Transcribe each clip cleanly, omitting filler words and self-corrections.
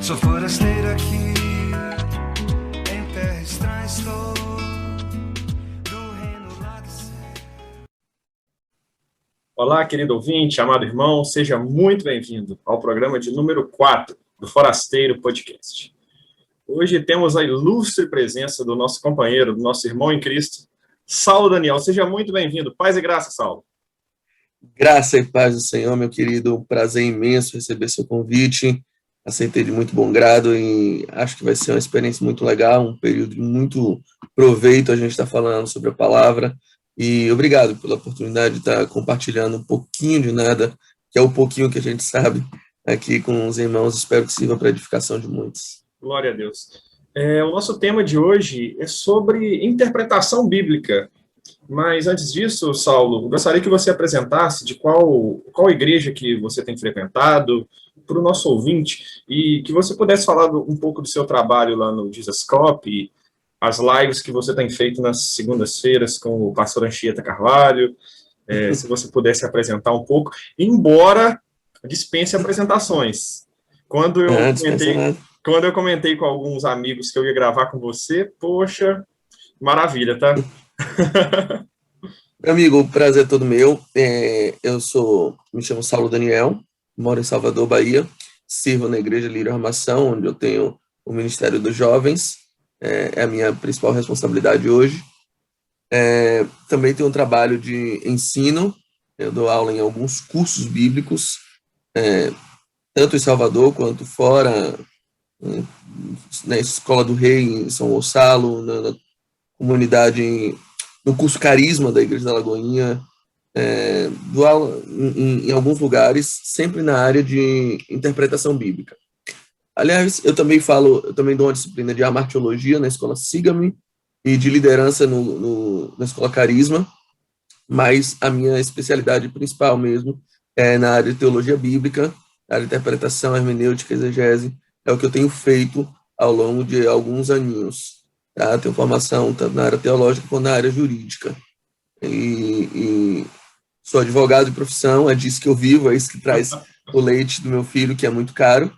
Sou forasteiro aqui, em terra estranha estou, do reino lá do céu. Olá, querido ouvinte, amado irmão, seja muito bem-vindo ao programa de número 4 do Forasteiro Podcast. Hoje temos a ilustre presença do nosso companheiro, do nosso irmão em Cristo, Saulo Daniel. Seja muito bem-vindo. Paz e graça, Saulo. Graça e paz do Senhor, meu querido. Prazer imenso receber seu convite. Aceitei de muito bom grado e acho que vai ser uma experiência muito legal, um período de muito proveito. A gente está falando sobre a palavra e obrigado pela oportunidade de estar compartilhando um pouquinho de nada, que é o pouquinho que a gente sabe aqui com os irmãos. Espero que sirva para a edificação de muitos. Glória a Deus. O nosso tema de hoje é sobre interpretação bíblica. Mas antes disso, Saulo, gostaria que você apresentasse de qual igreja que você tem frequentado para o nosso ouvinte e que você pudesse falar um pouco do seu trabalho lá no Jesuscope, as lives que você tem feito nas segundas-feiras com o pastor Anchieta Carvalho, se você pudesse apresentar um pouco, embora dispense apresentações. Quando eu comentei com alguns amigos que eu ia gravar com você, poxa, maravilha, tá? Meu amigo, o prazer é todo meu. Me chamo Saulo Daniel, moro em Salvador, Bahia, sirvo na Igreja Lírio Armação, onde eu tenho o Ministério dos Jovens, é a minha principal responsabilidade hoje. Também tenho um trabalho de ensino, eu dou aula em alguns cursos bíblicos, tanto em Salvador quanto fora, na Escola do Rei, em São Gonçalo, na comunidade, no curso Carisma da Igreja da Lagoinha, dou aula em alguns lugares, sempre na área de interpretação bíblica. Aliás, eu também dou uma disciplina de amartiologia na Escola Siga-me e de liderança na Escola Carisma, mas a minha especialidade principal mesmo é na área de teologia bíblica, na área de interpretação, hermenêutica, exegese, é o que eu tenho feito ao longo de alguns aninhos. Tá? Tenho formação tanto na área teológica quanto na área jurídica. E sou advogado de profissão, é disso que eu vivo, é isso que traz o leite do meu filho, que é muito caro.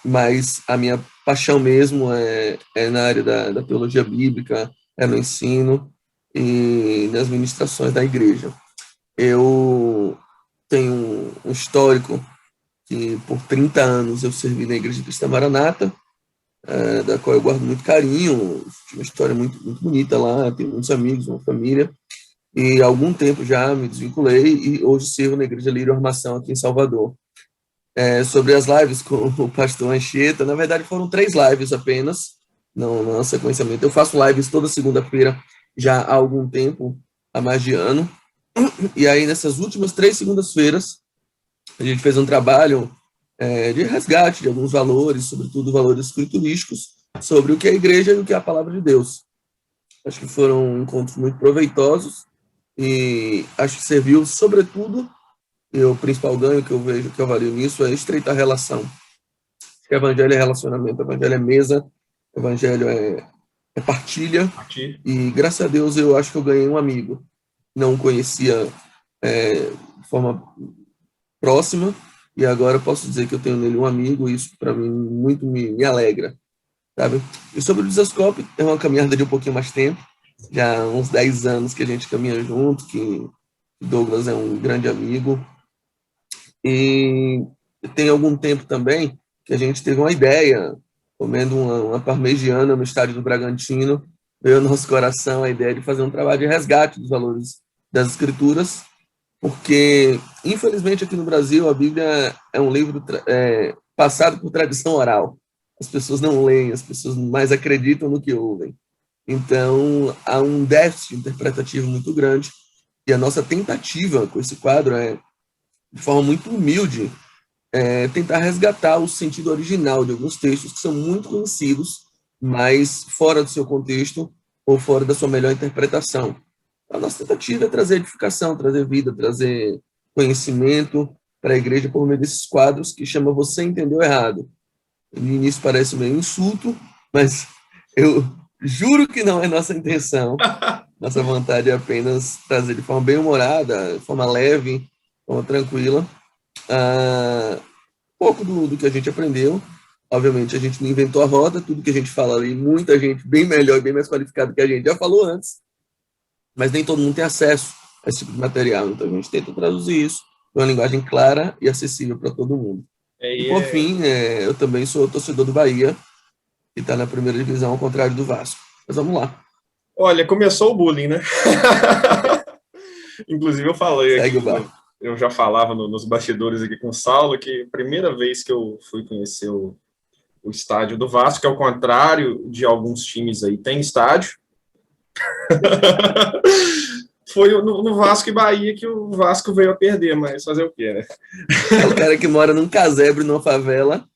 Mas a minha paixão mesmo é na área da teologia bíblica, é no ensino e nas ministrações da igreja. Eu tenho um histórico que por 30 anos eu servi na Igreja Cristã Maranata, da qual eu guardo muito carinho, tive uma história muito, muito bonita lá, tenho muitos amigos, uma família, e há algum tempo já me desvinculei e hoje sirvo na Igreja Lírio Armação aqui em Salvador. Sobre as lives com o pastor Anchieta, na verdade foram 3 lives apenas, não sequenciamento. Eu faço lives toda segunda-feira já há algum tempo, há mais de ano, e aí nessas últimas 3 segundas-feiras a gente fez um trabalho de resgate de alguns valores, sobretudo valores escriturísticos, sobre o que é a igreja e o que é a palavra de Deus. Acho que foram encontros muito proveitosos e acho que serviu, sobretudo, e o principal ganho que eu vejo, que eu avalio nisso, é estreitar a relação. Acho que evangelho é relacionamento, evangelho é mesa, evangelho é partilha, e graças a Deus eu acho que eu ganhei um amigo. Não conhecia de forma próxima, e agora eu posso dizer que eu tenho nele um amigo, e isso para mim muito me alegra, sabe? E sobre o Jesuscope, é uma caminhada de um pouquinho mais tempo, já há uns 10 anos que a gente caminha junto, que Douglas é um grande amigo, e tem algum tempo também que a gente teve uma ideia, comendo uma parmegiana no estádio do Bragantino, veio ao nosso coração a ideia de fazer um trabalho de resgate dos valores das Escrituras, porque, infelizmente, aqui no Brasil, a Bíblia é um livro passado por tradição oral. As pessoas não leem, as pessoas mais acreditam no que ouvem. Então, há um déficit interpretativo muito grande, e a nossa tentativa com esse quadro é, de forma muito humilde, tentar resgatar o sentido original de alguns textos que são muito conhecidos, mas fora do seu contexto ou fora da sua melhor interpretação. A nossa tentativa é trazer edificação, trazer vida, trazer conhecimento para a igreja por meio desses quadros que chama Você Entendeu Errado. No início parece meio insulto, mas eu juro que não é nossa intenção. Nossa vontade é apenas trazer de forma bem humorada, de forma leve, de forma tranquila, pouco do que a gente aprendeu. Obviamente, a gente não inventou a roda, tudo que a gente fala ali, muita gente bem melhor e bem mais qualificada que a gente já falou antes, mas nem todo mundo tem acesso a esse tipo de material, então a gente tenta traduzir isso de uma linguagem clara e acessível para todo mundo. E, por fim, eu também sou torcedor do Bahia, que está na primeira divisão, ao contrário do Vasco. Mas vamos lá. Olha, começou o bullying, né? Inclusive, eu falei Segue aqui, o barco. eu já falava nos bastidores aqui com o Saulo, que a primeira vez que eu fui conhecer o estádio do Vasco, que ao contrário de alguns times aí, tem estádio. Foi no Vasco e Bahia que o Vasco veio a perder, mas fazer o quê, né? É o cara que mora num casebre, numa favela,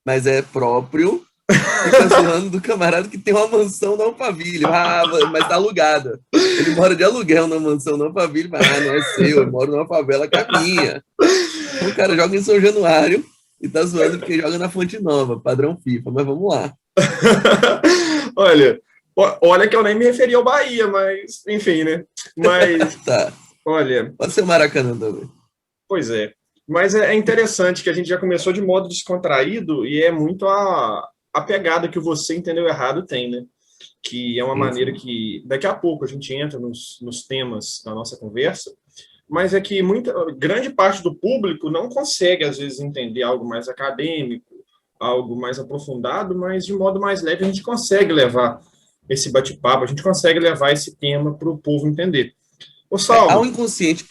mas é próprio, fica zoando do camarada que tem uma mansão no Alphaville. Ah, mas tá alugada. Ele mora de aluguel na mansão no Alphaville, mas não é seu, eu moro numa favela que é minha. Então, o cara joga em São Januário e tá zoando porque joga na Fonte Nova, padrão FIFA, mas vamos lá. Olha que eu nem me referi ao Bahia, mas enfim, né? Mas, tá. Olha... Pode ser o Maracanã também. Pois é. Mas é interessante que a gente já começou de modo descontraído e é muito a pegada que o Você Entendeu Errado tem, né? Que é uma maneira que daqui a pouco a gente entra nos temas da nossa conversa, mas é que grande parte do público não consegue, às vezes, entender algo mais acadêmico, algo mais aprofundado, mas de modo mais leve a gente consegue levar esse bate-papo, a gente consegue levar esse tema para o povo entender. Ô, Saulo, há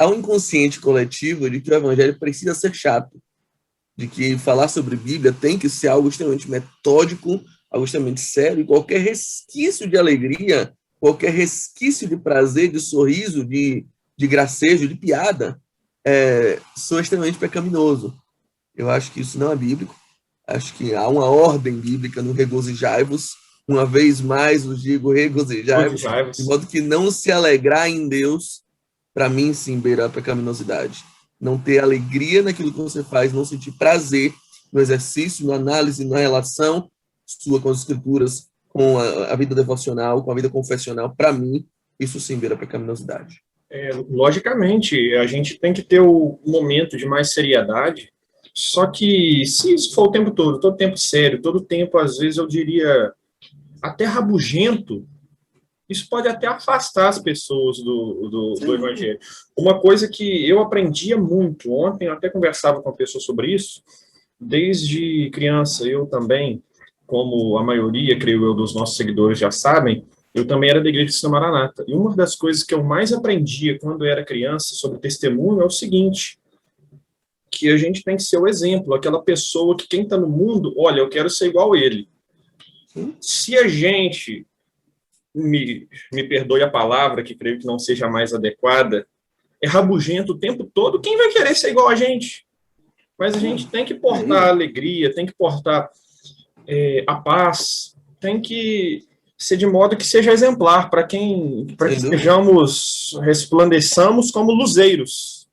um inconsciente coletivo de que o evangelho precisa ser chato, de que falar sobre Bíblia tem que ser algo extremamente metódico, algo extremamente sério, e qualquer resquício de alegria, qualquer resquício de prazer, de sorriso, de gracejo, de piada, soa extremamente pecaminoso. Eu acho que isso não é bíblico. Acho que há uma ordem bíblica no regozijai-vos. Uma vez mais os digo regozijai-vos, de modo que não se alegrar em Deus, para mim, sim, beira a pecaminosidade. Não ter alegria naquilo que você faz, não sentir prazer no exercício, na análise, na relação sua com as escrituras, com a vida devocional, com a vida confessional, para mim, isso sim beira a pecaminosidade. Logicamente, a gente tem que ter o momento de mais seriedade, só que se isso for o tempo todo tempo sério, todo tempo, às vezes, eu diria, até rabugento, isso pode até afastar as pessoas do evangelho. Uma coisa que eu aprendia muito, ontem eu até conversava com uma pessoa sobre isso, desde criança, eu também, como a maioria, creio eu, dos nossos seguidores já sabem, eu também era da Igreja de Cristo Maranata. E uma das coisas que eu mais aprendia quando eu era criança sobre testemunho é o seguinte, que a gente tem que ser o exemplo, aquela pessoa que quem está no mundo, olha, eu quero ser igual a ele. Se a gente, me perdoe a palavra, que creio que não seja mais adequada, é rabugento o tempo todo, quem vai querer ser igual a gente? Mas a gente tem que portar alegria, tem que portar a paz, tem que ser de modo que seja exemplar para que resplandeçamos como luzeiros.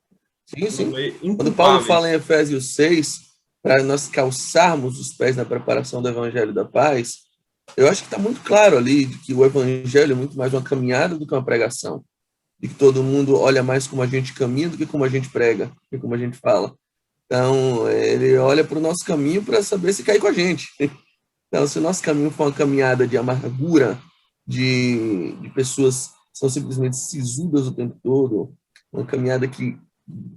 Sim. Quando Paulo fala em Efésios 6, para nós calçarmos os pés na preparação do Evangelho da Paz, eu acho que está muito claro ali de que o Evangelho é muito mais uma caminhada do que uma pregação, de que todo mundo olha mais como a gente caminha do que como a gente prega, do que como a gente fala. Então, ele olha para o nosso caminho para saber se cai com a gente. Então, se o nosso caminho for uma caminhada de amargura, de pessoas que são simplesmente sisudas o tempo todo, uma caminhada que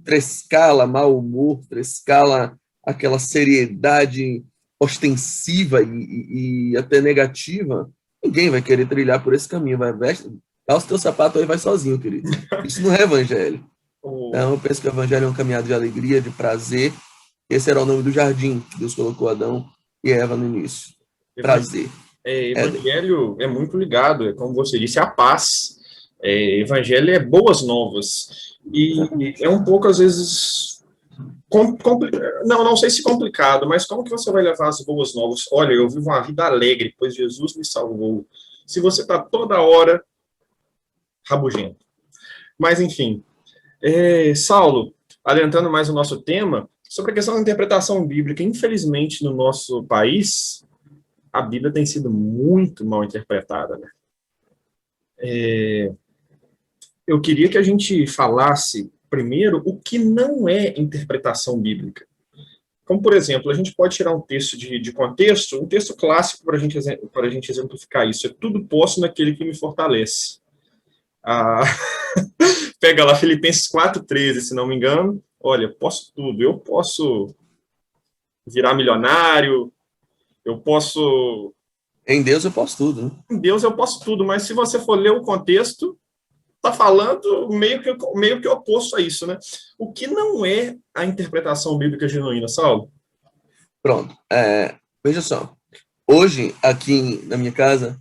trescala mau humor, trescala aquela seriedade ostensiva e até negativa, ninguém vai querer trilhar por esse caminho. Dá os teus sapatos aí e vai sozinho, querido. Isso não é evangelho. Então, eu penso que o evangelho é uma caminhada de alegria, de prazer. Esse era o nome do jardim que Deus colocou Adão e Eva no início. Prazer. Evangelho é muito ligado, como você disse, a paz. Evangelho é boas novas. E é um pouco, às vezes, não sei se complicado, mas como que você vai levar as boas novas? Olha, eu vivo uma vida alegre, pois Jesus me salvou. Se você está toda hora rabugento. Mas, enfim. Saulo, adentrando mais o nosso tema, sobre a questão da interpretação bíblica, infelizmente, no nosso país, a Bíblia tem sido muito mal interpretada, né? Eu queria que a gente falasse, primeiro, o que não é interpretação bíblica. Como, por exemplo, a gente pode tirar um texto de contexto, um texto clássico para a gente exemplificar isso. É tudo posso naquele que me fortalece. Ah, pega lá Filipenses 4,13, se não me engano. Olha, posso tudo. Eu posso virar milionário, eu posso... Em Deus eu posso tudo, né? Em Deus eu posso tudo, mas se você for ler o contexto, está falando meio que oposto a isso, né? O que não é a interpretação bíblica genuína, Saulo? Pronto. Veja só. Hoje, aqui na minha casa,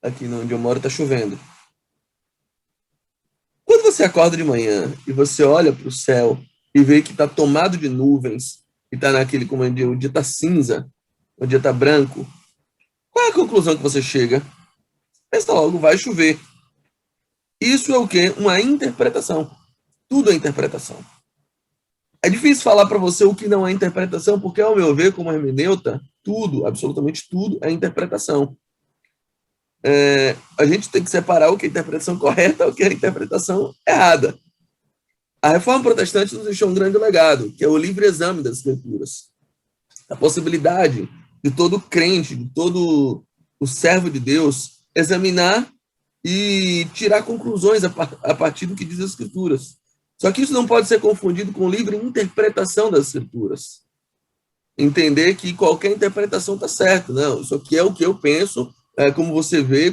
aqui onde eu moro, está chovendo. Quando você acorda de manhã e você olha para o céu e vê que está tomado de nuvens, e está naquele, como eu digo, o dia está cinza, o dia está branco, qual é a conclusão que você chega? Pensa logo, vai chover. Isso é o quê? Uma interpretação. Tudo é interpretação. É difícil falar para você o que não é interpretação, porque, ao meu ver, como hermeneuta, tudo, absolutamente tudo, é interpretação. A gente tem que separar o que é interpretação correta e o que é interpretação errada. A Reforma Protestante nos deixou um grande legado, que é o livre exame das Escrituras. A possibilidade de todo crente, de todo o servo de Deus, examinar e tirar conclusões a partir do que diz as Escrituras. Só que isso não pode ser confundido com livre interpretação das Escrituras. Entender que qualquer interpretação está certa. Não, isso aqui é o que eu penso, como você vê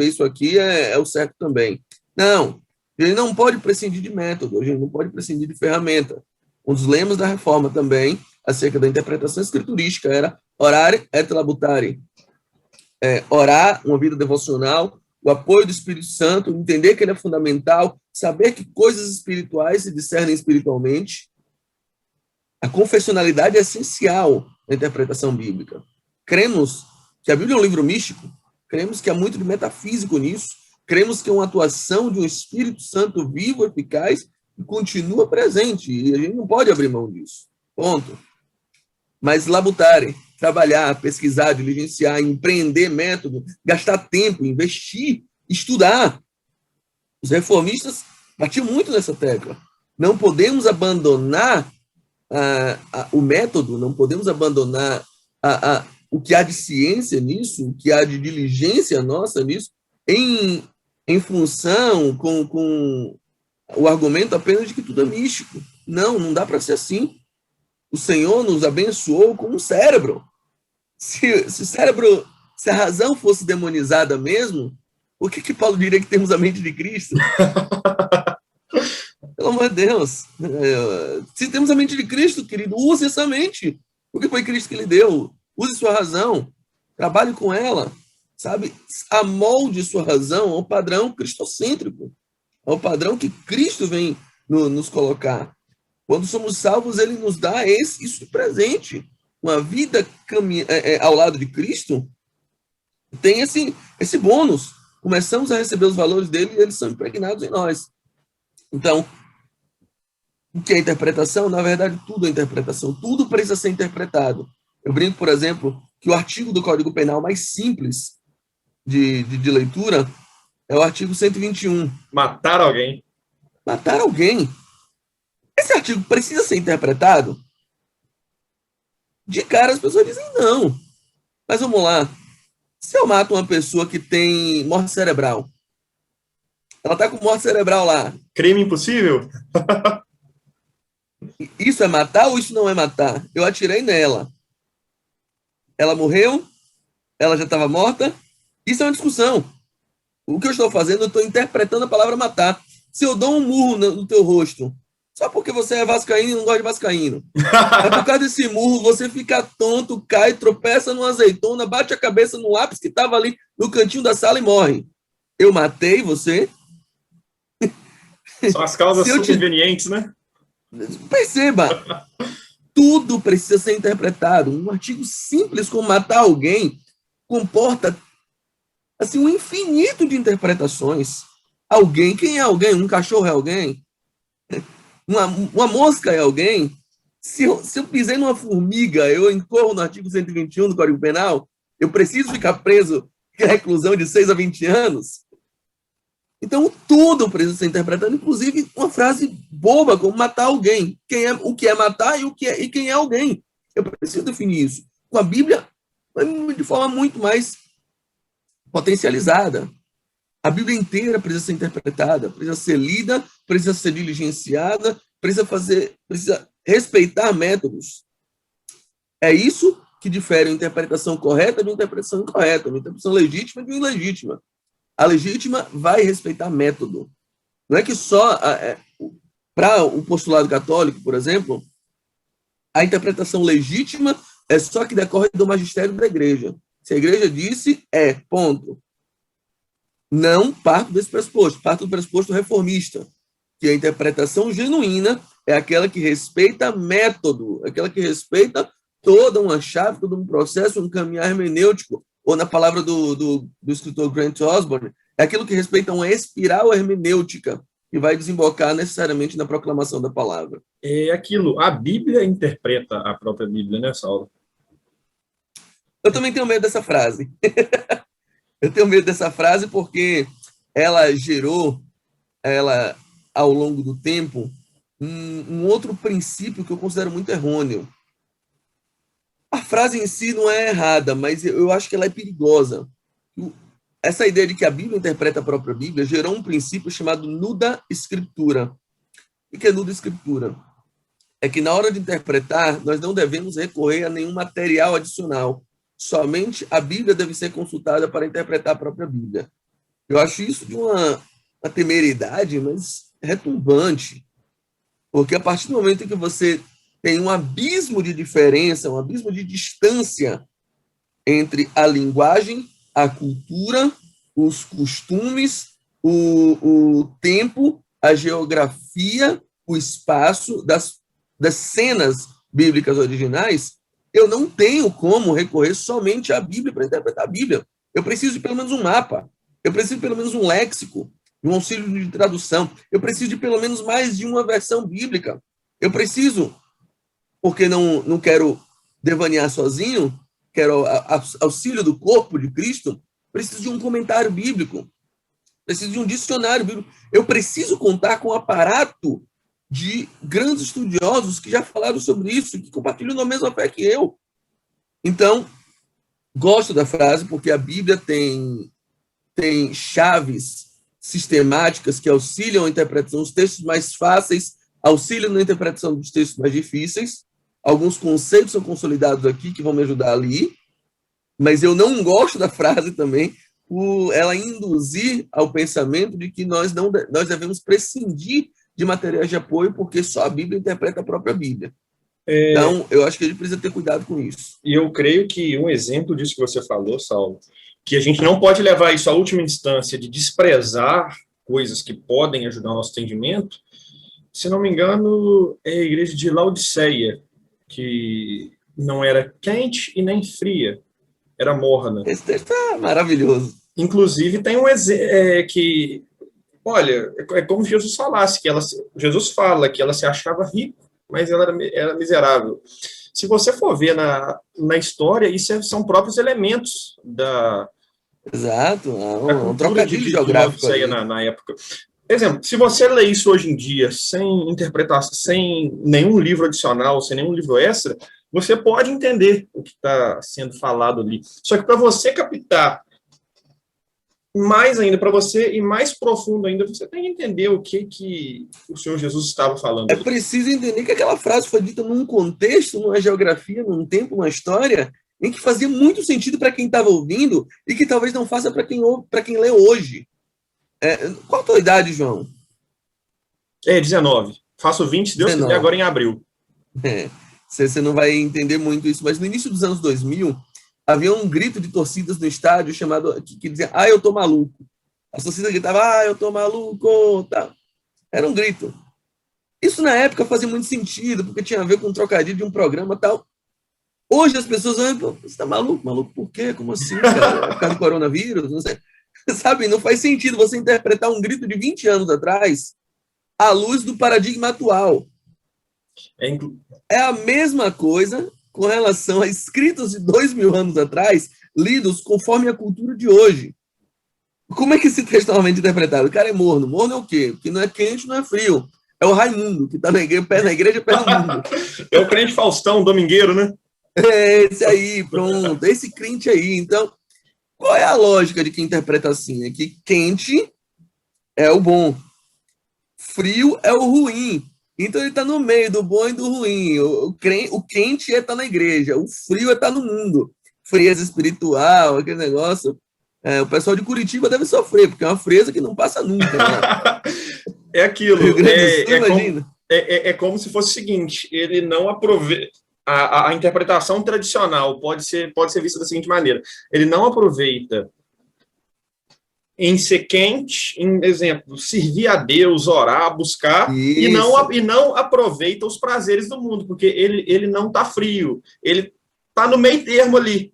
isso aqui é o certo também. Não, a gente não pode prescindir de método, a gente não pode prescindir de ferramenta. Um dos lemas da Reforma também, acerca da interpretação escriturística, era orare et labutare. Orar, uma vida devocional, o apoio do Espírito Santo, entender que ele é fundamental, saber que coisas espirituais se discernem espiritualmente. A confessionalidade é essencial na interpretação bíblica. Cremos que a Bíblia é um livro místico, cremos que há muito de metafísico nisso, cremos que é uma atuação de um Espírito Santo vivo, eficaz, e continua presente, e a gente não pode abrir mão disso. Ponto. Mas labutare, trabalhar, pesquisar, diligenciar, empreender método, gastar tempo, investir, estudar. Os reformistas batiam muito nessa tecla. Não podemos abandonar o método, não podemos abandonar o que há de ciência nisso, o que há de diligência nossa nisso, em função com o argumento apenas de que tudo é místico. Não dá para ser assim. O Senhor nos abençoou com um cérebro. Se a razão fosse demonizada mesmo, por que Paulo diria que temos a mente de Cristo? Pelo amor de Deus. Se temos a mente de Cristo, querido, use essa mente. Porque foi Cristo que lhe deu. Use sua razão. Trabalhe com ela. Sabe? Amolde sua razão ao padrão cristocêntrico. Ao padrão que Cristo vem nos colocar. Quando somos salvos, ele nos dá isso de presente. Uma vida ao lado de Cristo tem esse bônus. Começamos a receber os valores dele e eles são impregnados em nós. Então, o que é interpretação? Na verdade, tudo é interpretação. Tudo precisa ser interpretado. Eu brinco, por exemplo, que o artigo do Código Penal mais simples de leitura é o artigo 121. Matar alguém. Matar alguém. Esse artigo precisa ser interpretado? De cara, as pessoas dizem não. Mas vamos lá. Se eu mato uma pessoa que tem morte cerebral, ela está com morte cerebral lá. Crime impossível? Isso é matar ou isso não é matar? Eu atirei nela. Ela morreu? Ela já estava morta? Isso é uma discussão. O que eu estou fazendo, eu estou interpretando a palavra matar. Se eu dou um murro no teu rosto, só porque você é vascaíno e não gosta de vascaíno, é por causa desse murro, você fica tonto, cai, tropeça numa azeitona, bate a cabeça no lápis que estava ali no cantinho da sala e morre. Eu matei você? São as causas subvenientes, né? Perceba, tudo precisa ser interpretado. Um artigo simples como matar alguém comporta assim, um infinito de interpretações. Alguém, quem é alguém? Um cachorro é alguém? Uma mosca é alguém? Se eu pisei numa formiga, eu incorro no artigo 121 do Código Penal, eu preciso ficar preso em reclusão de 6 a 20 anos? Então, tudo precisa ser interpretado, inclusive uma frase boba, como matar alguém. O que é matar e quem é alguém. Eu preciso definir isso. Com a Bíblia, de forma muito mais potencializada. A Bíblia inteira precisa ser interpretada, precisa ser lida, precisa ser diligenciada, precisa respeitar métodos. É isso que difere a interpretação correta de uma interpretação incorreta, uma interpretação legítima de uma ilegítima. A legítima vai respeitar método. Não é que só para o postulado católico, por exemplo, a interpretação legítima é só que decorre do magistério da igreja. Se a igreja disse, ponto. Não parto desse pressuposto, parto do pressuposto reformista, que a interpretação genuína é aquela que respeita método, aquela que respeita toda uma chave, todo um processo, um caminhar hermenêutico, ou na palavra do escritor Grant Osborne, é aquilo que respeita uma espiral hermenêutica, que vai desembocar necessariamente na proclamação da palavra. É aquilo, a Bíblia interpreta a própria Bíblia, né, Saulo? Eu também tenho medo dessa frase. Eu tenho medo dessa frase porque ela gerou, ao longo do tempo, um outro princípio que eu considero muito errôneo. A frase em si não é errada, mas eu acho que ela é perigosa. Essa ideia de que a Bíblia interpreta a própria Bíblia gerou um princípio chamado nuda escritura. O que é nuda escritura? É que na hora de interpretar, nós não devemos recorrer a nenhum material adicional. Somente a Bíblia deve ser consultada para interpretar a própria Bíblia. Eu acho isso de uma temeridade, mas retumbante. Porque a partir do momento em que você tem um abismo de diferença, um abismo de distância entre a linguagem, a cultura, os costumes, o tempo, a geografia, o espaço das cenas bíblicas originais, eu não tenho como recorrer somente à Bíblia para interpretar a Bíblia. Eu preciso de pelo menos um mapa, eu preciso de pelo menos um léxico, um auxílio de tradução, eu preciso de pelo menos mais de uma versão bíblica. Eu preciso, porque não quero devanear sozinho, quero auxílio do corpo de Cristo, preciso de um comentário bíblico, preciso de um dicionário bíblico. Eu preciso contar com um aparato de grandes estudiosos que já falaram sobre isso, que compartilham a mesma fé que eu. Então, gosto da frase porque a Bíblia tem chaves sistemáticas que auxiliam a interpretação dos textos mais fáceis, auxiliam na interpretação dos textos mais difíceis. Alguns conceitos são consolidados aqui que vão me ajudar ali, mas eu não gosto da frase também por ela induzir ao pensamento de que nós devemos prescindir de materiais de apoio porque só a Bíblia interpreta a própria Bíblia. Então, eu acho que a gente precisa ter cuidado com isso. E eu creio que um exemplo disso que você falou, Saulo, que a gente não pode levar isso à última instância de desprezar coisas que podem ajudar o nosso entendimento. Se não me engano, é a igreja de Laodiceia, que não era quente e nem fria, era morna. Esse texto é maravilhoso. Inclusive, tem um exemplo que, olha, é como Jesus falasse, Jesus fala que ela se achava rica, mas ela era miserável. Se você for ver na história, isso são próprios elementos da... Exato, um trocadilho geográfico na época. Por exemplo, se você lê isso hoje em dia, sem interpretação, sem nenhum livro adicional, sem nenhum livro extra, você pode entender o que está sendo falado ali. Só que para você captar mais ainda, para você ir mais profundo ainda, você tem que entender o que o Senhor Jesus estava falando. É preciso entender que aquela frase foi dita num contexto, numa geografia, num tempo, numa história, em que fazia muito sentido para quem estava ouvindo e que talvez não faça para quem lê hoje. Qual a tua idade, João? 19. Faço 20, se Deus quiser, agora em abril. Você não vai entender muito isso, mas no início dos anos 2000, havia um grito de torcidas no estádio chamado, que dizia, eu tô maluco. A torcida gritava, eu tô maluco. Tá. Era um grito. Isso na época fazia muito sentido, porque tinha a ver com um trocadilho de um programa e tal. Hoje as pessoas olham, você tá maluco? Maluco por quê? Como assim, cara? Por causa do coronavírus? Não sei. Sabe, não faz sentido você interpretar um grito de 20 anos atrás à luz do paradigma atual. É a mesma coisa com relação a escritos de 2000 anos atrás, lidos conforme a cultura de hoje. Como é que esse texto normalmente é interpretado? O cara é morno. Morno é o quê? Porque não é quente, não é frio. É o Raimundo, que tá na igreja, pé na igreja, pé no mundo. É o crente Faustão, domingueiro, né? É esse aí, pronto. Esse crente aí. Então, qual é a lógica de quem interpreta assim? É que quente é o bom, frio é o ruim. Então ele está no meio do bom e do ruim. O quente é estar na igreja, o frio é estar no mundo. Frieza espiritual, aquele negócio. O pessoal de Curitiba deve sofrer, porque é uma frieza que não passa nunca, né? É aquilo. Rio Grande do Sul, imagina. É como se fosse o seguinte: ele não aproveita. A interpretação tradicional pode ser vista da seguinte maneira: ele não aproveita em ser quente, em exemplo, servir a Deus, orar, buscar, e não aproveita os prazeres do mundo, porque ele não está frio, ele está no meio termo ali.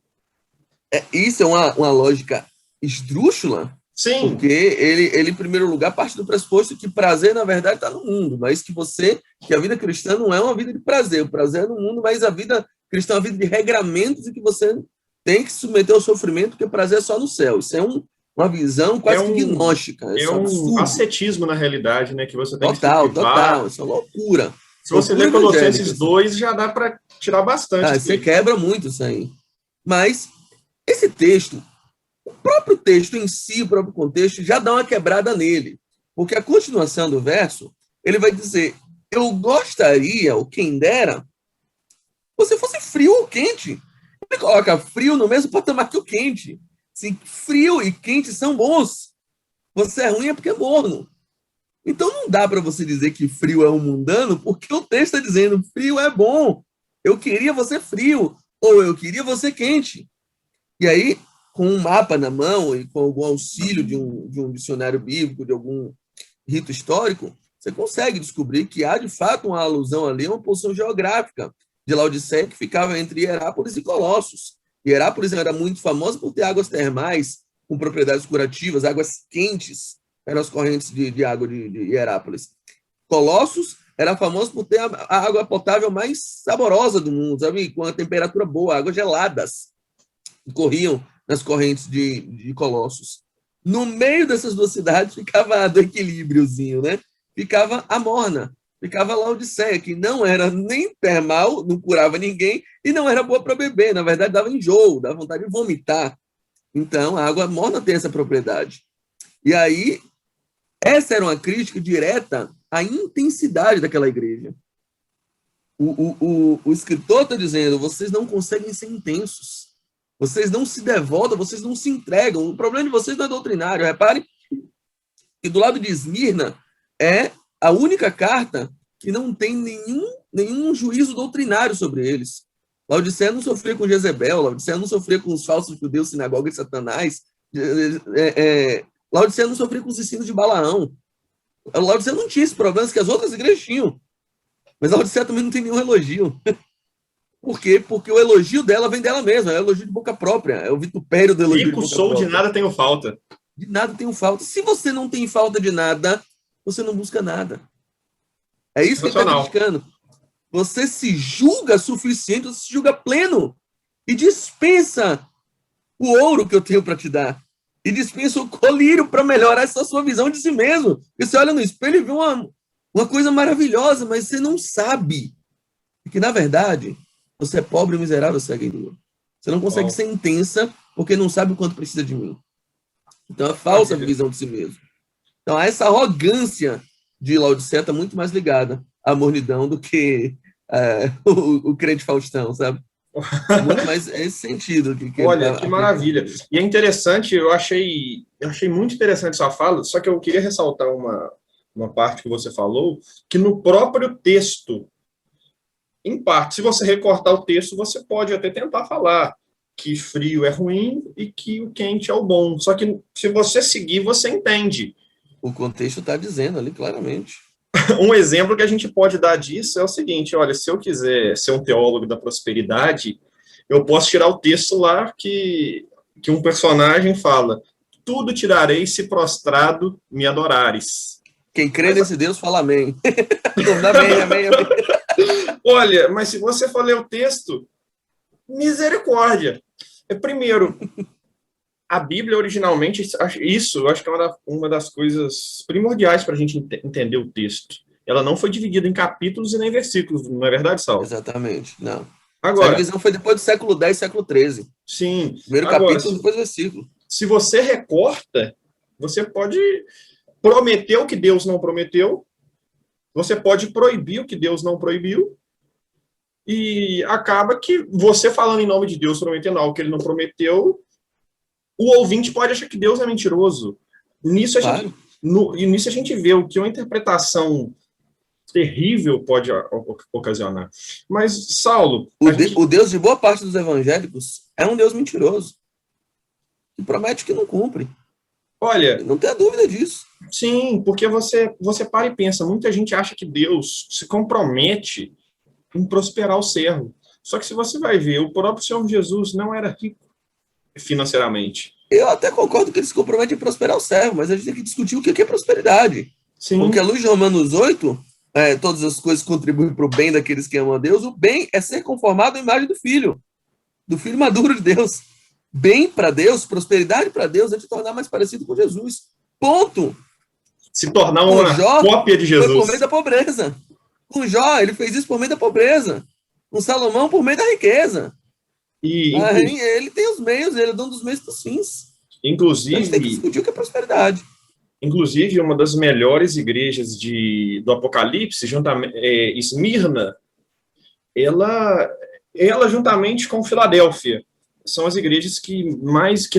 Isso é uma lógica esdrúxula. Sim. Porque ele, em primeiro lugar, parte do pressuposto que prazer, na verdade, está no mundo, mas que a vida cristã não é uma vida de prazer. O prazer é no mundo, mas a vida cristã é uma vida de regramentos e que você tem que se submeter ao sofrimento, porque prazer é só no céu. Isso é uma visão quase que gnóstica. É um ascetismo, na realidade, né? Que você tem Total. Isso é loucura. Se você ler Colossenses 2, já dá para tirar bastante. Você quebra muito isso aí. Mas esse texto, o próprio texto em si, o próprio contexto, já dá uma quebrada nele. Porque a continuação do verso, ele vai dizer: eu gostaria, ou quem dera, você fosse frio ou quente. Ele coloca frio no mesmo patamar que o quente. Assim, frio e quente são bons. Você é ruim é porque é morno. Então não dá para você dizer que frio é um mundano, porque o texto está dizendo frio é bom. Eu queria você frio, ou eu queria você quente. E aí, com um mapa na mão e com algum auxílio de um dicionário bíblico, de algum rito histórico, você consegue descobrir que há, de fato, uma alusão ali, uma posição geográfica de Laodiceia que ficava entre Hierápolis e Colossos. Hierápolis era muito famosa por ter águas termais com propriedades curativas, águas quentes, eram as correntes de água de Hierápolis. Colossos era famoso por ter a água potável mais saborosa do mundo, sabe? Com a temperatura boa, águas geladas que corriam nas correntes de Colossos. No meio dessas duas cidades ficava do equilíbriozinho, né? Ficava a morna, ficava Laodiceia, que não era nem termal, não curava ninguém, e não era boa para beber, na verdade dava enjoo, dava vontade de vomitar. Então, a água morna tem essa propriedade. E aí, essa era uma crítica direta à intensidade daquela igreja. O escritor está dizendo: vocês não conseguem ser intensos, vocês não se devotam, vocês não se entregam. O problema de vocês não é doutrinário. Repare que do lado de Esmirna é a única carta que não tem nenhum juízo doutrinário sobre eles. Laodiceia não sofria com Jezebel, Laodiceia não sofria com os falsos judeus, sinagoga e Satanás, Laodiceia não sofria com os ensinos de Balaão. Laodiceia não tinha esses problemas que as outras igrejas tinham. Mas Laodiceia também não tem nenhum elogio. Por quê? Porque o elogio dela vem dela mesma, é o elogio de boca própria, é o vitupério do elogio de boca própria. De nada tenho falta. De nada tenho falta. Se você não tem falta de nada, você não busca nada. É isso que ele está criticando. Você se julga suficiente, você se julga pleno e dispensa o ouro que eu tenho para te dar. E dispensa o colírio para melhorar essa sua visão de si mesmo. Porque você olha no espelho e vê uma coisa maravilhosa, mas você não sabe que, na verdade, você é pobre, miserável, cego e nu. Você não consegue ser intensa porque não sabe o quanto precisa de mim. Então, é falsa visão de si mesmo. Então, essa arrogância de Laodiceia está muito mais ligada à mornidão do que o crente Faustão, sabe? Muito mais esse sentido. Olha, que maravilha. E é interessante, eu achei muito interessante sua fala, só que eu queria ressaltar uma parte que você falou, que no próprio texto, em parte, se você recortar o texto, você pode até tentar falar que frio é ruim e que o quente é o bom. Só que se você seguir, você entende. O contexto está dizendo ali claramente. Um exemplo que a gente pode dar disso é o seguinte: olha, se eu quiser ser um teólogo da prosperidade, eu posso tirar o texto lá que um personagem fala: tudo tirarei se prostrado me adorares. Quem crê nesse Deus fala amém. Amém, amém, amém. Olha, mas se você for ler o texto, misericórdia. Primeiro, a Bíblia originalmente, isso eu acho que é uma das coisas primordiais para a gente entender o texto. Ela não foi dividida em capítulos e nem versículos, não é verdade, Saulo? Exatamente, não. Essa Agora, divisão foi depois do século X, século XIII. sim, Primeiro agora, capítulo, depois versículo. se você recorta, você pode prometer o que Deus não prometeu, você pode proibir o que Deus não proibiu, e acaba que você falando em nome de Deus, prometendo algo que ele não prometeu, o ouvinte pode achar que Deus é mentiroso. Nisso Claro. e nisso a gente vê o que uma interpretação terrível pode ocasionar. Mas, Saulo, O Deus de boa parte dos evangélicos é um Deus mentiroso, que promete que não cumpre. olha, Não tenha dúvida disso. sim, porque você para e pensa, muita gente acha que Deus se compromete em prosperar o servo. Só que se você vai ver, o próprio Senhor Jesus não era rico financeiramente. Eu até concordo que ele se compromete em prosperar o servo, mas a gente tem que discutir o que é prosperidade. Sim. Porque a luz de Romanos 8, todas as coisas contribuem para o bem daqueles que amam a Deus. O bem é ser conformado à imagem do filho maduro de Deus. Bem para Deus, prosperidade para Deus é te tornar mais parecido com Jesus. Ponto. Se tornar uma cópia de Jesus. Foi por meio da pobreza. Com Jó, ele fez isso por meio da pobreza. Com Salomão, por meio da riqueza. Ele tem os meios, ele é dono dos meios dos fins. Inclusive, a gente tem que discutir o que é prosperidade. Inclusive, uma das melhores igrejas do Apocalipse, Esmirna, ela juntamente com Filadélfia, são as igrejas que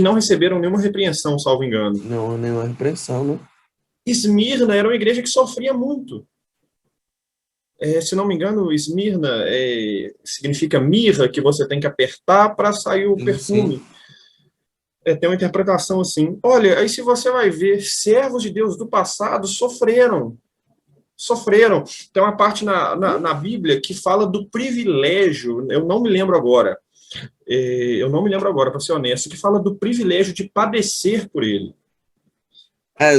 não receberam nenhuma repreensão, salvo engano. Não, nenhuma repreensão, né? Esmirna era uma igreja que sofria muito. Se não me engano, Esmirna significa mirra, que você tem que apertar para sair o perfume. Tem uma interpretação assim. Olha, aí se você vai ver, servos de Deus do passado sofreram. Tem uma parte na Bíblia que fala do privilégio, eu não me lembro agora, para ser honesto, que fala do privilégio de padecer por ele.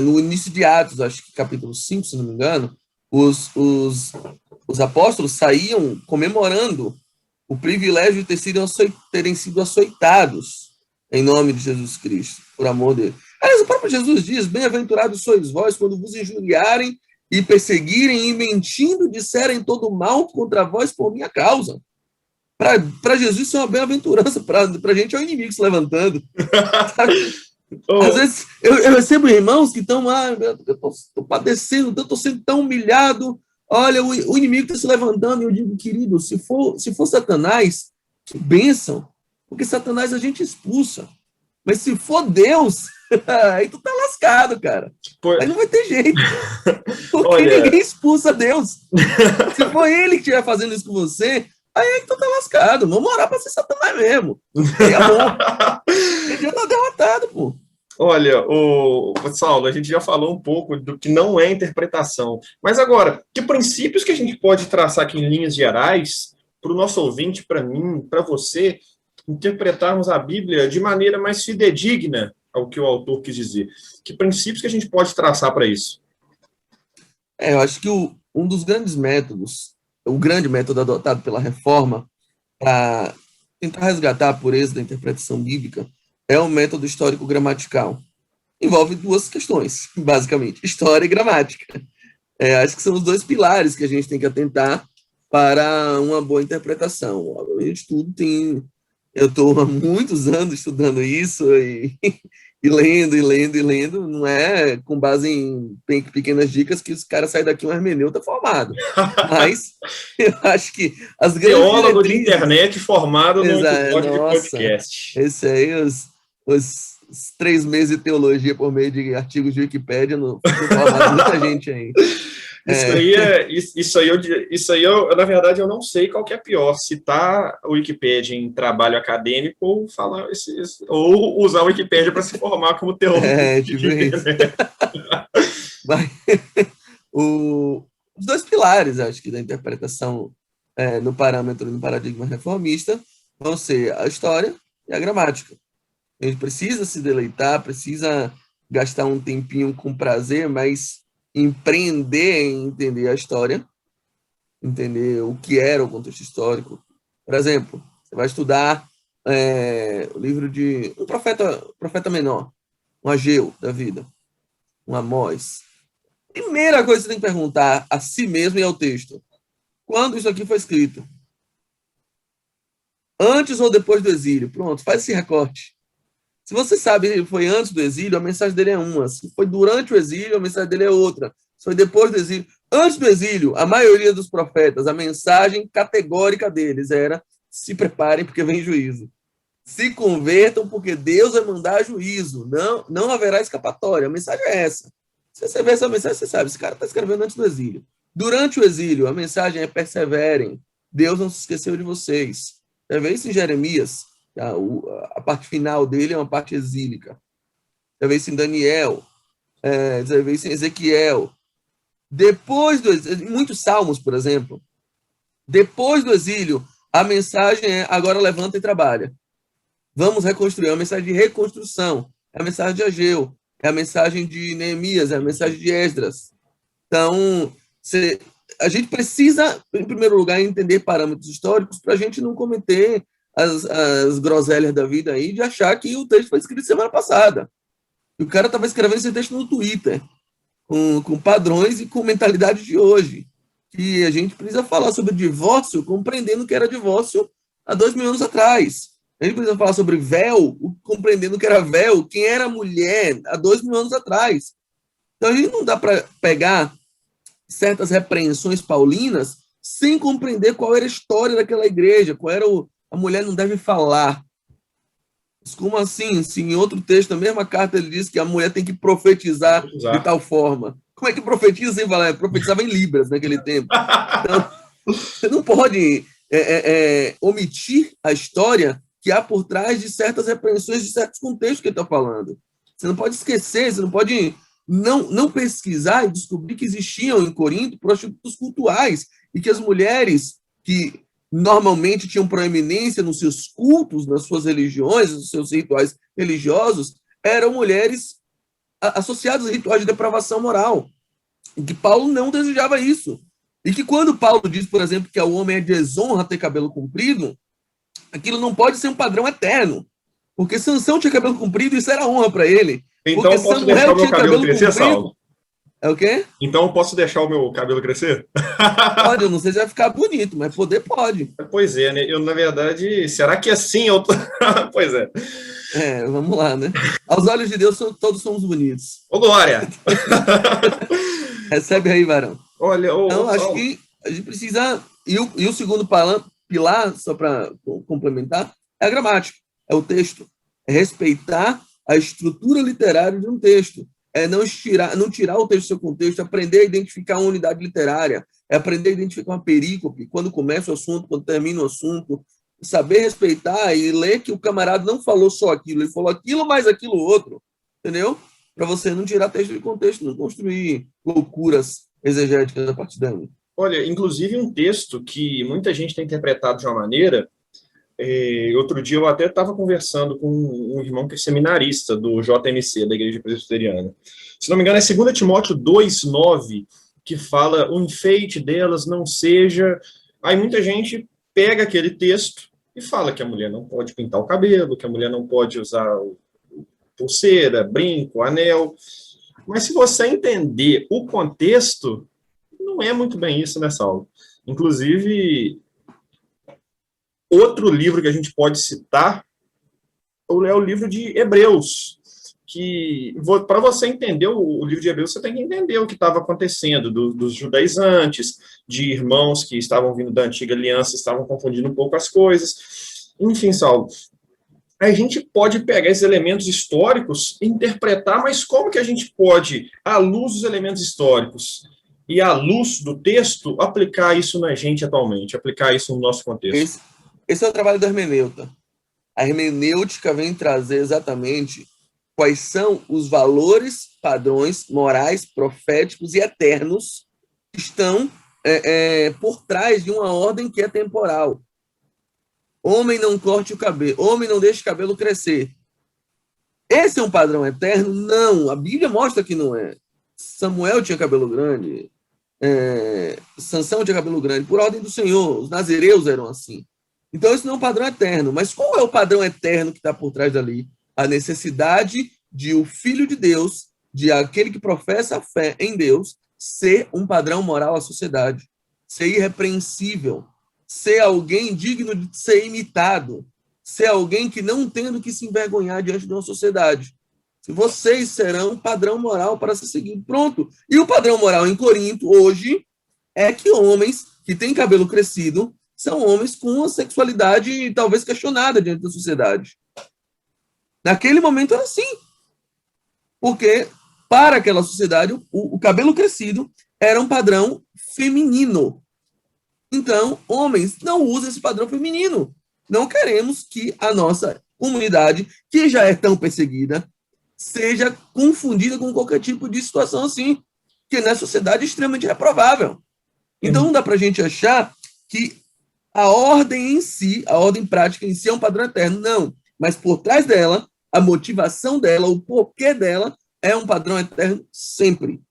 No início de Atos, acho que capítulo 5, se não me engano, os apóstolos saíam comemorando o privilégio de terem sido açoitados em nome de Jesus Cristo, por amor dele. Aliás, o próprio Jesus diz, bem-aventurados sois vós quando vos injuriarem e perseguirem e mentindo disserem todo mal contra vós por minha causa. Para Jesus isso é uma bem-aventurança, para a gente é o inimigo se levantando. Às vezes eu recebo irmãos que estão lá, eu estou padecendo, eu estou sendo tão humilhado, olha, o inimigo está se levantando, e eu digo, querido, se for Satanás, que bênção, porque Satanás a gente expulsa, mas se for Deus, aí tu tá lascado, cara. Aí não vai ter jeito, porque ninguém expulsa Deus. Se for ele que estiver fazendo isso com você, aí é que tu tá lascado. Vamos orar pra ser Satanás mesmo. Aí é bom. Ele já tá derrotado, pô. Olha, Saulo, a gente já falou um pouco do que não é interpretação. Mas agora, que princípios que a gente pode traçar aqui em linhas gerais para o nosso ouvinte, para mim, para você, interpretarmos a Bíblia de maneira mais fidedigna ao que o autor quis dizer? Que princípios que a gente pode traçar para isso? Eu acho que um dos grandes métodos, o grande método adotado pela Reforma para tentar resgatar a pureza da interpretação bíblica é o método histórico-gramatical. Envolve duas questões, basicamente, história e gramática. Acho que são os dois pilares que a gente tem que atentar para uma boa interpretação. Obviamente, eu estou há muitos anos estudando isso e lendo, não é com base em pequenas dicas que os caras saem daqui um hermeneuta formado. Mas eu acho que as grandes teólogo de internet formado no episódio de podcast. Esse aí, os 3 meses de teologia por meio de artigos de Wikipédia, não formaram muita gente aí. Isso aí, na verdade, eu não sei qual que é pior, citar o Wikipédia em trabalho acadêmico ou usar o Wikipédia para se formar como teólogo. Tipo isso. Os dois pilares, acho que, da interpretação no paradigma reformista vão ser a história e a gramática. A gente precisa se deleitar, precisa gastar um tempinho com prazer, mas empreender em entender a história, entender o que era o contexto histórico. Por exemplo, você vai estudar o livro de um profeta menor, um Ageu da vida, um Amós. Primeira coisa que você tem que perguntar a si mesmo e ao texto: quando isso aqui foi escrito? Antes ou depois do exílio? Pronto, faz esse recorte. Se você sabe que foi antes do exílio, a mensagem dele é uma. Se foi durante o exílio, a mensagem dele é outra. Se foi depois do exílio. Antes do exílio, a maioria dos profetas, a mensagem categórica deles era: se preparem porque vem juízo. Se convertam porque Deus vai mandar juízo. Não haverá escapatória. A mensagem é essa. Se você vê essa mensagem, você sabe, esse cara está escrevendo antes do exílio. Durante o exílio, a mensagem é: perseverem. Deus não se esqueceu de vocês. Você vê isso em Jeremias. A parte final dele é uma parte exílica. Você vê isso em Daniel. Você vê isso em Ezequiel. Depois do exílio, em muitos salmos, por exemplo, depois do exílio, a mensagem é: agora levanta e trabalha. Vamos reconstruir. É uma mensagem de reconstrução. É a mensagem de Ageu. É a mensagem de Neemias. É a mensagem de Esdras. Então, a gente precisa, em primeiro lugar, entender parâmetros históricos para a gente não cometer as groselhas da vida aí de achar que o texto foi escrito semana passada. E o cara estava escrevendo esse texto no Twitter, com padrões e com mentalidade de hoje. Que a gente precisa falar sobre divórcio compreendendo que era divórcio há 2000 anos atrás. A gente precisa falar sobre véu, compreendendo que era véu, quem era mulher há 2000 anos atrás. Então a gente não dá para pegar certas repreensões paulinas sem compreender qual era a história daquela igreja, qual era a mulher não deve falar. Mas como assim? Se em outro texto, na mesma carta, ele diz que a mulher tem que profetizar de tal forma. Como é que profetiza sem falar? Profetizava em Libras naquele tempo. Então, você não pode omitir a história que há por trás de certas repreensões, de certos contextos que ele está falando. Você não pode esquecer, você não pode não pesquisar e descobrir que existiam em Corinto prostitutas cultuais e que as mulheres que normalmente tinham proeminência nos seus cultos, nas suas religiões, nos seus rituais religiosos, eram mulheres associadas a rituais de depravação moral. E que Paulo não desejava isso. E que quando Paulo diz, por exemplo, que ao homem é desonra ter cabelo comprido, aquilo não pode ser um padrão eterno. Porque Sansão tinha cabelo comprido e isso era honra para ele. Então porque eu posso Samuel deixar o meu tinha cabelo crescer, Saulo? É o quê? Então eu posso deixar o meu cabelo crescer? Pode, eu não sei se vai ficar bonito, mas poder pode. Pois é, né? Eu, na verdade, será que assim eu tô... Pois é. Vamos lá, né? Aos olhos de Deus, todos somos bonitos. Ô, Glória! Recebe aí, varão. Olha, então, acho que a gente precisa... E o segundo pilar, só para complementar, é a gramática, é o texto. É respeitar a estrutura literária de um texto. É não tirar o texto do seu contexto, aprender a identificar uma unidade literária, é aprender a identificar uma perícope, quando começa o assunto, quando termina o assunto, saber respeitar e ler que o camarada não falou só aquilo, ele falou aquilo mais aquilo outro, entendeu? Para você não tirar texto de contexto, não construir loucuras exegéticas a partir daí. Olha, inclusive um texto que muita gente tem interpretado de uma maneira. Outro dia eu até estava conversando com um irmão que é seminarista do JMC, da Igreja Presbiteriana. Se não me engano, é 2 Timóteo 2,9, que fala: o enfeite delas não seja... Aí muita gente pega aquele texto e fala que a mulher não pode pintar o cabelo, que a mulher não pode usar pulseira, brinco, anel. Mas se você entender o contexto, não é muito bem isso, né, Saulo? Inclusive... Outro livro que a gente pode citar é o livro de Hebreus, que, para você entender o livro de Hebreus, você tem que entender o que estava acontecendo, dos judaizantes, de irmãos que estavam vindo da antiga aliança, estavam confundindo um pouco as coisas. Enfim, Saulo, a gente pode pegar esses elementos históricos e interpretar, mas como que a gente pode, à luz dos elementos históricos e à luz do texto, aplicar isso na gente atualmente, aplicar isso no nosso contexto? Esse é o trabalho da hermeneuta. A hermenêutica vem trazer exatamente quais são os valores, padrões morais, proféticos e eternos que estão por trás de uma ordem que é temporal. Homem não corte o cabelo, homem não deixe o cabelo crescer. Esse é um padrão eterno? Não, a Bíblia mostra que não é. Samuel tinha cabelo grande, Sansão tinha cabelo grande, por ordem do Senhor, os nazireus eram assim. Então, esse não é um padrão eterno. Mas qual é o padrão eterno que está por trás dali? A necessidade de o Filho de Deus, de aquele que professa a fé em Deus, ser um padrão moral à sociedade, ser irrepreensível, ser alguém digno de ser imitado, ser alguém que não tendo que se envergonhar diante de uma sociedade. Vocês serão um padrão moral para se seguir. Pronto. E o padrão moral em Corinto, hoje, é que homens que têm cabelo crescido são homens com uma sexualidade talvez questionada diante da sociedade. Naquele momento era assim. Porque, para aquela sociedade, o cabelo crescido era um padrão feminino. Então, homens, não usem esse padrão feminino. Não queremos que a nossa comunidade, que já é tão perseguida, seja confundida com qualquer tipo de situação assim, que na sociedade é extremamente reprovável. Então, não dá para a gente achar que a ordem em si, a ordem prática em si é um padrão eterno. Não. Mas por trás dela, a motivação dela, o porquê dela, é um padrão eterno sempre.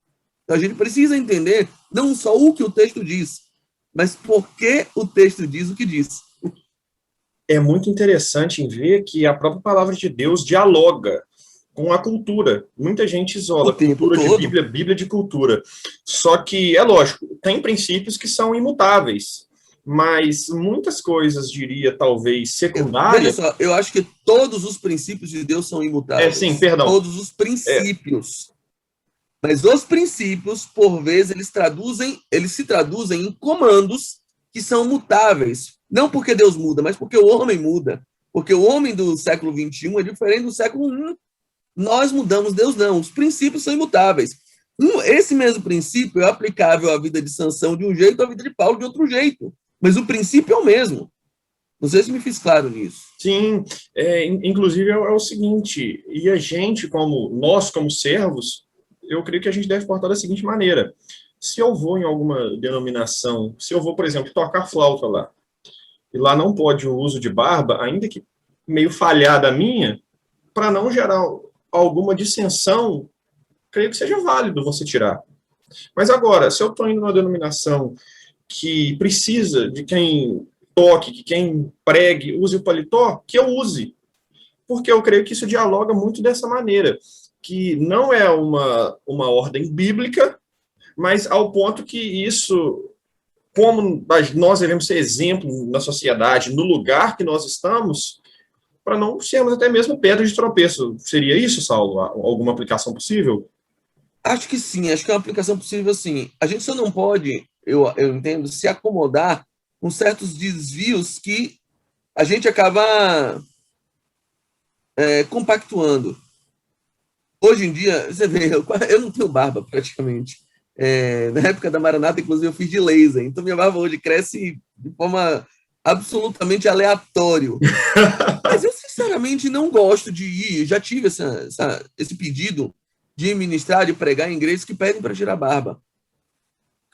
Então, a gente precisa entender não só o que o texto diz, mas por que o texto diz o que diz. É muito interessante em ver que a própria palavra de Deus dialoga com a cultura. Muita gente isola cultura de Bíblia, Bíblia de cultura. Só que, é lógico, tem princípios que são imutáveis, mas muitas coisas, diria, talvez, secundárias... Veja só, eu acho que todos os princípios de Deus são imutáveis. Sim, perdão. Todos os princípios. Mas os princípios, por vezes, eles se traduzem em comandos que são mutáveis. Não porque Deus muda, mas porque o homem muda. Porque o homem do século XXI é diferente do século I. Nós mudamos, Deus não. Os princípios são imutáveis. Esse mesmo princípio é aplicável à vida de Sansão de um jeito, à vida de Paulo de outro jeito. Mas o princípio é o mesmo. Não sei se me fiz claro nisso. Sim, inclusive é o seguinte, e a gente, nós como servos, eu creio que a gente deve portar da seguinte maneira. Se eu vou em alguma denominação, se eu vou, por exemplo, tocar flauta lá, e lá não pode o uso de barba, ainda que meio falhada a minha, para não gerar alguma dissensão, creio que seja válido você tirar. Mas agora, se eu estou indo numa denominação que precisa de quem toque, que quem pregue, use o paletó, que eu use. Porque eu creio que isso dialoga muito dessa maneira, que não é uma ordem bíblica, mas ao ponto que isso, como nós devemos ser exemplo na sociedade, no lugar que nós estamos, para não sermos até mesmo pedra de tropeço. Seria isso, Saulo? Alguma aplicação possível? Acho que sim, acho que é uma aplicação possível, sim. A gente só não pode, eu entendo, se acomodar com certos desvios que a gente acaba compactuando. Hoje em dia, você vê, eu não tenho barba praticamente. Na época da Maranata, inclusive, eu fiz de laser. Então, minha barba hoje cresce de forma absolutamente aleatória. Mas eu, sinceramente, não gosto de ir. Já tive esse pedido de ministrar, de pregar em igrejas que pedem para tirar barba.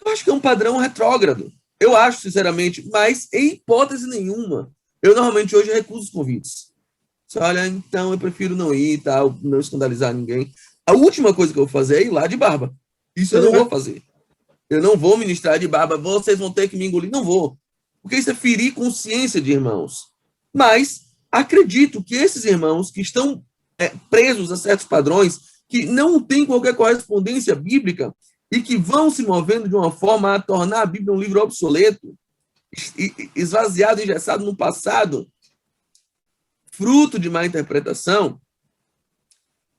Eu acho que é um padrão retrógrado. Eu acho, sinceramente, mas em hipótese nenhuma. Eu normalmente hoje recuso os convites. Você olha, então eu prefiro não ir, tal, não escandalizar ninguém. A última coisa que eu vou fazer é ir lá de barba. Isso eu não vou fazer. Eu não vou ministrar de barba, vocês vão ter que me engolir. Não vou. Porque isso é ferir consciência de irmãos. Mas acredito que esses irmãos que estão presos a certos padrões, que não têm qualquer correspondência bíblica e que vão se movendo de uma forma a tornar a Bíblia um livro obsoleto, esvaziado, engessado no passado, fruto de má interpretação,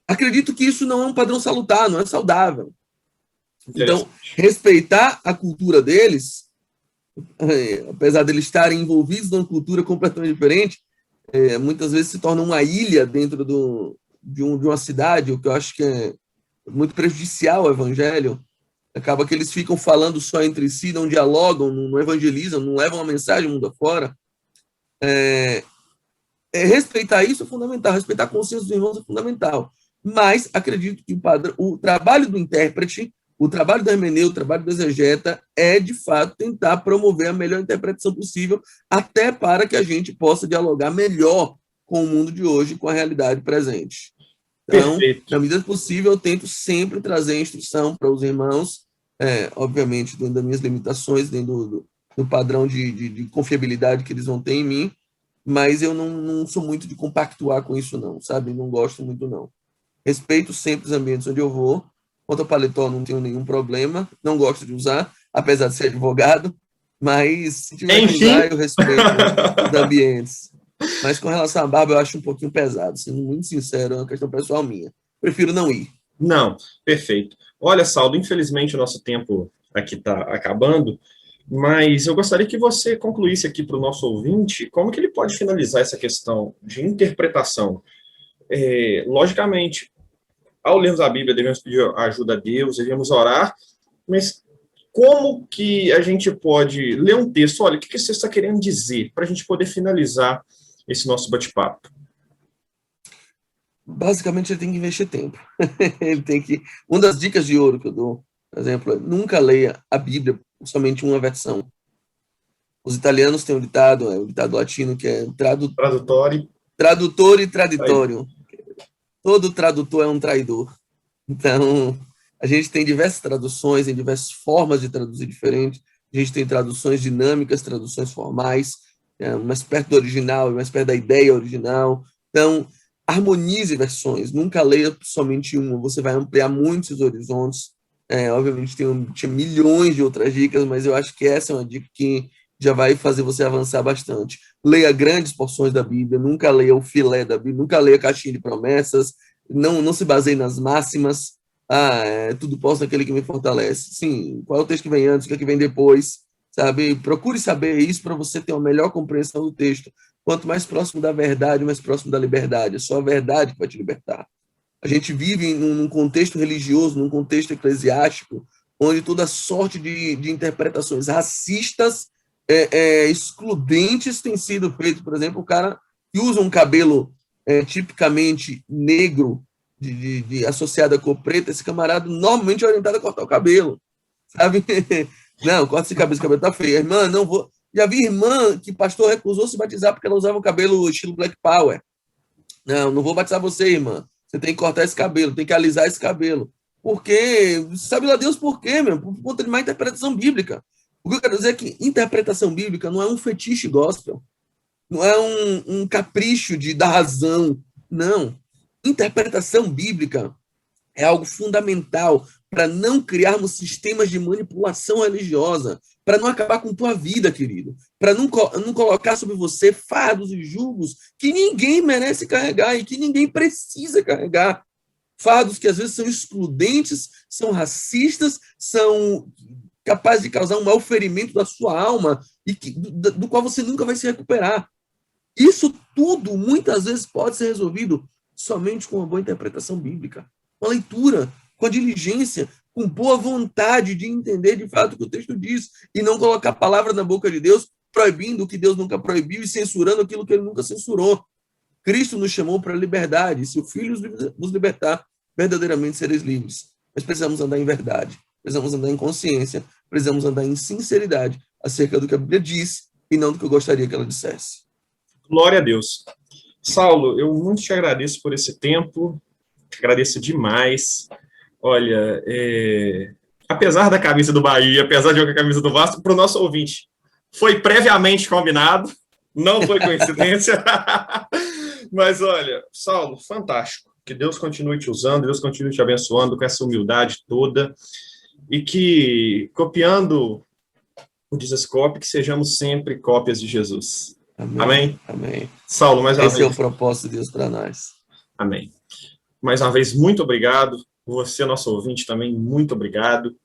acredito que isso não é um padrão salutar, não é saudável. Então, respeitar a cultura deles, apesar de eles estarem envolvidos numa cultura completamente diferente, muitas vezes se torna uma ilha dentro de uma cidade, o que eu acho que é muito prejudicial ao evangelho. Acaba que eles ficam falando só entre si, não dialogam, não evangelizam, não levam a mensagem mundo afora. Respeitar isso é fundamental, respeitar a consciência dos irmãos é fundamental. Mas acredito que o trabalho do intérprete, o trabalho do hermeneuta, o trabalho do exegeta é, de fato, tentar promover a melhor interpretação possível, até para que a gente possa dialogar melhor com o mundo de hoje, com a realidade presente. Então, na medida do possível, eu tento sempre trazer instrução para os irmãos, obviamente, dentro das minhas limitações, dentro do padrão de confiabilidade que eles vão ter em mim, mas eu não sou muito de compactuar com isso não, sabe? Não gosto muito não. Respeito sempre os ambientes onde eu vou. Quanto ao paletó, não tenho nenhum problema, não gosto de usar, apesar de ser advogado, mas se tiver que Enfim. usar, eu respeito os ambientes. Mas com relação à barba, eu acho um pouquinho pesado, sendo muito sincero, é uma questão pessoal minha. Prefiro não ir. Não, perfeito. Olha, Saulo, infelizmente o nosso tempo aqui está acabando, mas eu gostaria que você concluísse aqui para o nosso ouvinte como que ele pode finalizar essa questão de interpretação. Logicamente, ao lermos a Bíblia, devemos pedir ajuda a Deus, devemos orar, mas como que a gente pode ler um texto? Olha, o que você está querendo dizer? Para a gente poder finalizar esse nosso bate-papo. Basicamente, ele tem que investir tempo. Ele tem que... Uma das dicas de ouro que eu dou, por exemplo, é nunca leia a Bíblia somente uma versão. Os italianos têm um ditado latino, que é tradutor e traditório. Todo tradutor é um traidor. Então, a gente tem diversas traduções, em diversas formas de traduzir diferentes. A gente tem traduções dinâmicas, traduções formais, mais perto do original, mais perto da ideia original. Então, harmonize versões, nunca leia somente uma, você vai ampliar muitos horizontes. Obviamente, tinha milhões de outras dicas, mas eu acho que essa é uma dica que já vai fazer você avançar bastante. Leia grandes porções da Bíblia, nunca leia o filé da Bíblia, nunca leia a caixinha de promessas, não se baseie nas máximas. Tudo posso naquele que me fortalece. Sim, qual é o texto que vem antes, o que é que vem depois, sabe? Procure saber isso para você ter uma melhor compreensão do texto. Quanto mais próximo da verdade, mais próximo da liberdade. É só a verdade que vai te libertar. A gente vive num contexto religioso, num contexto eclesiástico, onde toda sorte de interpretações racistas, excludentes têm sido feitas. Por exemplo, o cara que usa um cabelo tipicamente negro, associado a cor preta, esse camarada normalmente é orientado a cortar o cabelo, sabe? Não, corta esse cabelo tá feio. Irmã, não vou... Já vi irmã que pastor recusou se batizar porque ela usava um cabelo estilo Black Power. Não vou batizar você, irmã. Você tem que cortar esse cabelo, tem que alisar esse cabelo. Porque, sabe lá Deus por quê, meu? Por conta de má interpretação bíblica. O que eu quero dizer é que interpretação bíblica não é um fetiche gospel. Não é um capricho da razão. Não. Interpretação bíblica é algo fundamental para não criarmos sistemas de manipulação religiosa, para não acabar com tua vida, querido, para não colocar sobre você fardos e julgos que ninguém merece carregar e que ninguém precisa carregar. Fardos que às vezes são excludentes, são racistas, são capazes de causar um mal-ferimento da sua alma e do qual você nunca vai se recuperar. Isso tudo, muitas vezes, pode ser resolvido somente com uma boa interpretação bíblica, com a leitura, com a diligência, com boa vontade de entender de fato o que o texto diz e não colocar a palavra na boca de Deus, proibindo o que Deus nunca proibiu e censurando aquilo que ele nunca censurou. Cristo nos chamou para a liberdade. Se o Filho nos libertar, verdadeiramente sereis livres. Mas precisamos andar em verdade, precisamos andar em consciência, precisamos andar em sinceridade acerca do que a Bíblia diz e não do que eu gostaria que ela dissesse. Glória a Deus. Saulo, eu muito te agradeço por esse tempo, te agradeço demais. Olha, apesar da camisa do Bahia, apesar de jogar a camisa do Vasco, para o nosso ouvinte, foi previamente combinado, não foi coincidência. Mas olha, Saulo, fantástico. Que Deus continue te usando, Deus continue te abençoando com essa humildade toda e que, copiando o Dizascope, que sejamos sempre cópias de Jesus. Amém? Amém. Saulo, mais uma vez. Esse é o propósito de Deus para nós. Amém. Mais uma vez, muito obrigado. Você, nosso ouvinte, também, muito obrigado.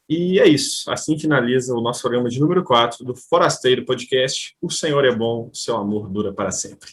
E é isso. Assim finaliza o nosso programa de número 4 do Forasteiro Podcast. O Senhor é bom, o seu amor dura para sempre.